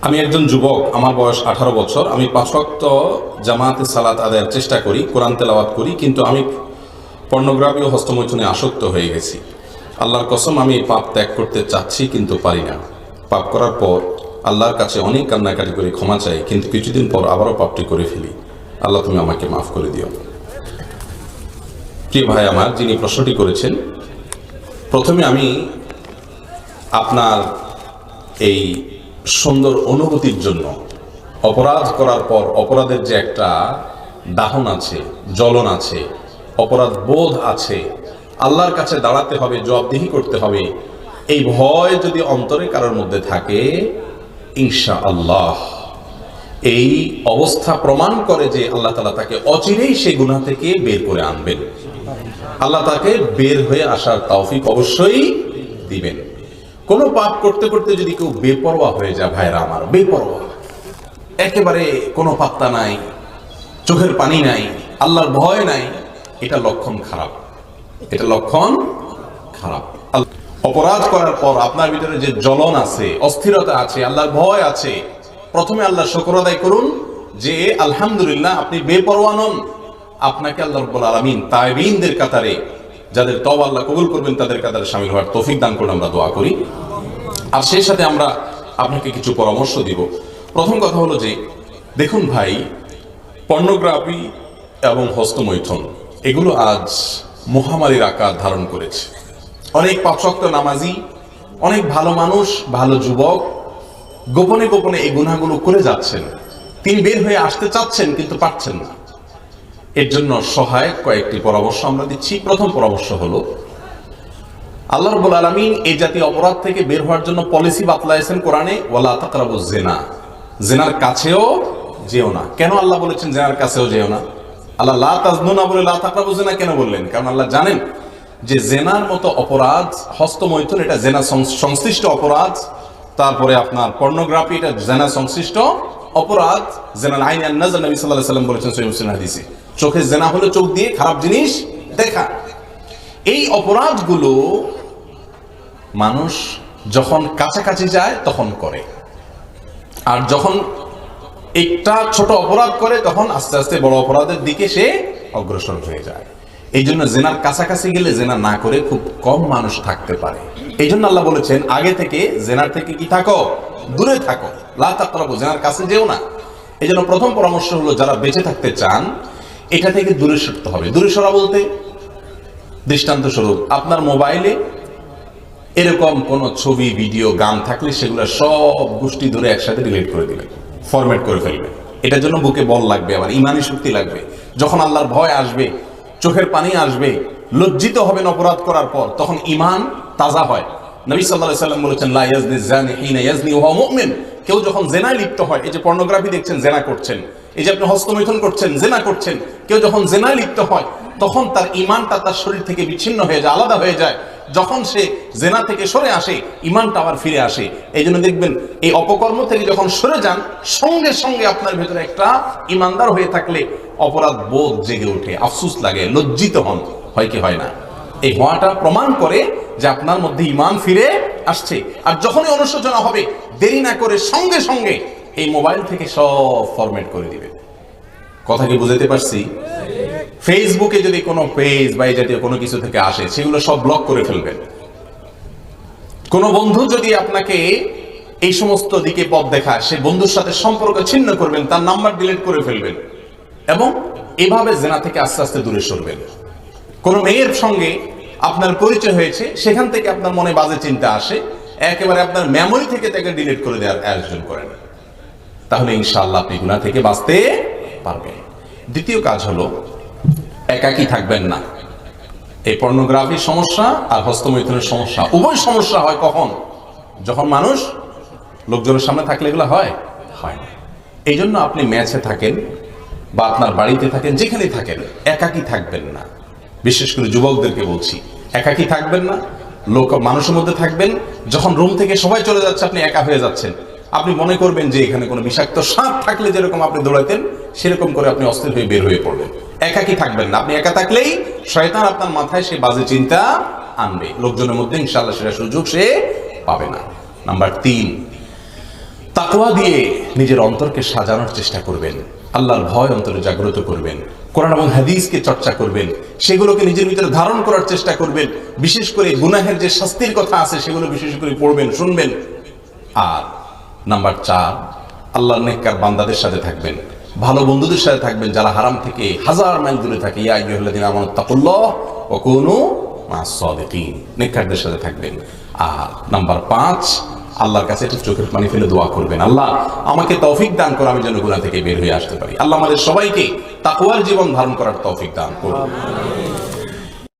আমি একজন যুবক, আমার বয়স 18 বছর। আমি 5 ওয়াক্ত জামাতে সালাত আদায়ের চেষ্টা করি, কোরআন তেলাওয়াত করি, কিন্তু আমি পর্নোগ্রাফি ও হস্তমৈথুনে আসক্ত হয়ে গেছি। আল্লাহর কসম, আমি এই পাপ ত্যাগ করতে চাচ্ছি কিন্তু পারি না। পাপ করার পর আল্লাহর কাছে অনেক কান্নাকাটি করে ক্ষমা চাই, কিন্তু কিছুদিন পর আবারও পাপটি করে ফেলি। আল্লাহ, তুমি আমাকে মাফ করে দিও। প্রিয় ভাই আমার, যিনি প্রশ্নটি করেছেন, প্রথমে আমি আপনার এই সুন্দর অনুভূতির জন্য, অপরাধ করার পর অপরাধের যে একটা দাহন আছে, জ্বলন আছে, অপরাধ বোধ আছে, আল্লাহর কাছে দাঁড়াতে হবে, জবাবদিহি করতে হবে, এই ভয় যদি অন্তরে কারোর মধ্যে থাকে, ইনশাআল্লাহ এই অবস্থা প্রমাণ করে যে আল্লাহ তাআলা তাকে অচিরেই সেই গুনাহ থেকে বের করে আনবেন। আল্লাহ তাকে বের হয়ে আসার তৌফিক অবশ্যই দিবেন। কোনো পাপ করতে করতে যদি কেউ বেপরোয়া হয়ে যায়, ভাইরা আমার, বেপরোয়া, একেবারে কোনো পাত্তা নাই, চোখের পানি নাই, আল্লাহর ভয় নাই, এটা লক্ষণ খারাপ, এটা লক্ষণ খারাপ। অপরাধ করার পর আপনার ভিতরে যে জ্বলন আছে, অস্থিরতা আছে, আল্লাহর ভয় আছে, প্রথমে আল্লাহ শুকর আদায় করুন যে আলহামদুলিল্লাহ আপনি বেপরোয়া নন। আপনাকে আল্লাহ রাব্বুল আলামিন তাইবিনদের কাতারে, যাদের তওবা আল্লাহ কবুল করবেন, তাদের কাতারে শামিল হওয়ার তৌফিক দান করুন, আমরা দোয়া করি। আর সেই সাথে আমরা আপনাকে কিছু পরামর্শ দিব। প্রথম কথা হলো যে, দেখুন ভাই, পর্নোগ্রাফি এবং হস্তমৈথুন এগুলো আজ মহামারীর আকার ধারণ করেছে। অনেক 5 ওয়াক্ত নামাজি, অনেক ভালো মানুষ, ভালো যুবক গোপনে গোপনে এই গুনাহগুলো করে যাচ্ছেন। তিনি বের হয়ে আসতে চাচ্ছেন কিন্তু পারছেন না। এর জন্য সহায়ক কয়েকটি পরামর্শ আমরা দিচ্ছি। প্রথম পরামর্শ হলো, আল্লাহ রাব্বুল আলামিন এই জাতীয় অপরাধ থেকে বের হওয়ার জন্য পলিসি বাতলাইছেন কোরআনে, ওয়ালা তাকরাবুজ জিনা, জিনার কাছেও যেও না। কেন আল্লাহ বলেছেন জিনার কাছেও যেও না? আল্লাহ লা তাজনুনা বলে লা তাকরাবুজ জিনা কেন বললেন? কারণ আল্লাহ জানেন যে জেনার মতো অপরাধ, হস্তমৈথুন এটা জেনা সংশ্লিষ্ট অপরাধ, তারপরে আপনার পর্নোগ্রাফি এটা জেনা সংশ্লিষ্ট অপরাধ। জেনাল আইন আন নাজর, নবী সাল্লাল্লাহু আলাইহি ওয়াসাল্লাম বলেছেন সহিহ মুসলিম হাদিসে, চোখের জেনা হলো চোখ দিয়ে খারাপ জিনিস দেখা। এই অপরাধগুলো মানুষ যখন কাছাকাছি যায় তখন করে, আর যখন একটা ছোট অপরাধ করে তখন আস্তে আস্তে বড় অপরাধের দিকে সে অগ্রসর হয়ে যায়। এই জন্য জেনার কাছাকাছি গেলে জেনা না করে খুব কম মানুষ থাকতে পারে। এই জন্য আল্লাহ বলেছেন আগে থেকে জেনার থেকে কি থাকো, দূরে থাকো, লা তাকরাবু, জেনার কাছে যেও না। এই জন্য প্রথম পরামর্শ হলো, যারা বেঁচে থাকতে চান এটা থেকে দূরে সরতে হবে। দূরে সরা বলতে, দৃষ্টান্ত স্বরূপ, আপনার মোবাইলে এরকম কোন ছবি, ভিডিও, গান থাকলে সেগুলো সব গোষ্ঠী ধরে একসাথে ডিলিট করে দিবেন, ফরম্যাট করে ফেলবেন। এটার জন্য বুকে বল লাগবে, আবার ইমানি শক্তি লাগবে। যখন আল্লাহর ভয় আসবে, চোখের পানি আসবে, লজ্জিত হবেন অপরাধ করার পর, তখন ইমান তাজা হয়। নবী সাল্লাল্লাহু আলাইহি ওয়াসাল্লাম বলেছেন, লা ইয়াজনি জানি হিনা ইয়াজনি ওয়া হুয়া মুমিন। কেউ যখন জেনায় লিপ্ত হয়, এই যে পর্নোগ্রাফি দেখছেন, জেনা করছেন, এই যে আপনি হস্তমৈথুন করছেন, জেনা করছেন, কেউ যখন জেনায় লিপ্ত হয় তখন তার ইমানটা তার শরীর থেকে বিচ্ছিন্ন হয়ে যায়, আলাদা হয়ে যায়। যখন সে জেনা থেকে সরে আসে, ইমানটা আবার ফিরে আসে। এই জন্য দেখবেন, এই অপকর্ম থেকে যখন সরে যান, সঙ্গে সঙ্গে আপনার ভেতরে একটা ইমানদার হয়ে থাকলে অপরাধ বোধ জেগে ওঠে, আফসোস লাগে, লজ্জিত হন, হয় কি হয় না? এই হওয়াটা প্রমাণ করে যে আপনার মধ্যে ইমান ফিরে আসছে। আর যখনই অনুশোচনা হবে, দেরি না করে সঙ্গে সঙ্গে এই মোবাইল থেকে সব ফরম্যাট করে দিবে। কথা কি বুঝাতে পারছি? ফেসবুকে যদি কোনো পেজ বা এই জাতীয় কোনো কিছু থেকে আসে, সেগুলো সব ব্লক করে ফেলবেন। কোনো বন্ধু যদি আপনাকে এই সমস্ত দিকে পথ দেখায়, সে বন্ধুর সাথে সম্পর্ক ছিন্ন করবেন, তার নাম্বার ডিলিট করে ফেলবেন, এবং এভাবে জেনা থেকে আস্তে আস্তে দূরে সরবেন। কোন মেয়ের সঙ্গে আপনার পরিচয় হয়েছে, সেখান থেকে আপনার মনে বাজে চিন্তা আসে, একেবারে আপনার মেমোরি থেকে তাকে ডিলিট করে দেওয়ার আয়োজন করেন। তাহলে ইনশাআল্লাহ আপনি গুনাহ থেকে বাঁচতে পারবেন। দ্বিতীয় কাজ হলো, একাকী থাকবেন না। এই পর্নোগ্রাফির সমস্যা আর হস্তমৈথুনের সমস্যা, উভয় সমস্যা হয় কখন? যখন মানুষ লোকজনের সামনে থাকলে এগুলো হয় না। এই জন্য আপনি ম্যাচে থাকেন বা আপনার বাড়িতে থাকেন, যেখানে থাকেন, একাকী থাকবেন না। বিশেষ করে যুবকদেরকে বলছি, একাকী থাকবেন না, মানুষের মধ্যে থাকবেন। যখন রুম থেকে সবাই চলে যাচ্ছে, আপনি একা হয়ে যাচ্ছেন, আপনি মনে করবেন যে এখানে কোনো বিষাক্ত সাপ থাকলে যেরকম আপনি দৌড়াতেন, সেরকম করে আপনি অস্থির হয়ে বের হয়ে পড়বেন। একাকী থাকবেন না। আপনি একা থাকলেই শয়তান আপনার মাথায় সে বাজে চিন্তা আনবে, লোকজনের মধ্যে ইনশাআল্লাহ সেটা সুযোগ সে পাবে না। নাম্বার 3, তাকওয়া দিয়ে নিজের অন্তরকে সাজানোর চেষ্টা করবেন, আল্লাহর ভয় অন্তরে জাগ্রত করবেন, কোরআন এবং হাদিসকে চর্চা করবেন, সেগুলোকে নিজের ভিতরে ধারণ করার চেষ্টা করবেন, বিশেষ করে গুনাহের যে শাস্তির কথা আছে সেগুলো বিশেষ করে পড়বেন, শুনবেন। আর নাম্বার 4, আল্লাহর নেককার বান্দাদের সাথে থাকবেন, ভালো বন্ধুদের সাথে থাকবেন যারা হারাম থেকে হাজার মাইল দূরে থাকে। ইয়া আইয়ুহাল্লাযীনা আমানু তাকুল্লাহ ওয়া কুনু মা'আস সাদিকিন, নেককারদের সাথে থাকবেন। আর নাম্বার 5, আল্লাহর কাছে একটু চোখের পানি ফেলে দোয়া করবেন, আল্লাহ আমাকে তৌফিক দান করো, আমি যেন গুনাহ থেকে বের হয়ে আসতে পারি। আল্লাহ আমাদের সবাইকে তাকওয়ার জীবন ধারণ করার তৌফিক দান করুন।